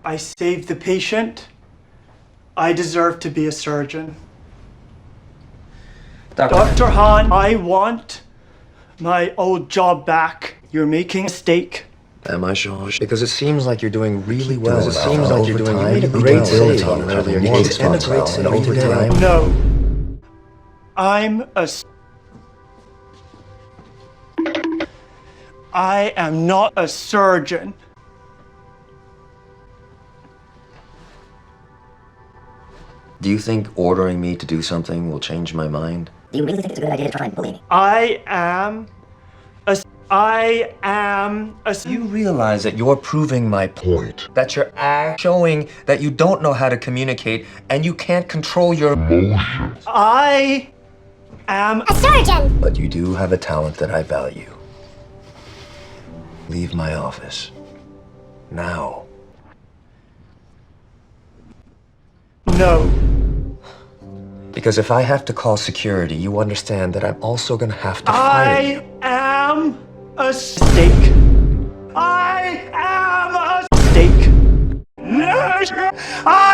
I saved the patient. I deserve to be a surgeon. Dr. Han, I want my old job back. You're making a mistake. Am I, George? Because it seems like you're doing really well. Because it seems like you're doing. You made a great save on an earlier You case. and a great save today. No. I am not a surgeon. Do you think ordering me to do something will change my mind? Do you really think it's a good idea to try and bully me? I am a. You realize that you're proving my point. That you're showing that you don't know how to communicate and you can't control your emotions. I am a surgeon! But you do have a talent that I value. Leave my office. Now. No. Because if I have to call security, you understand that I'm also gonna have to fire you. I am a mistake. I am a mistake. I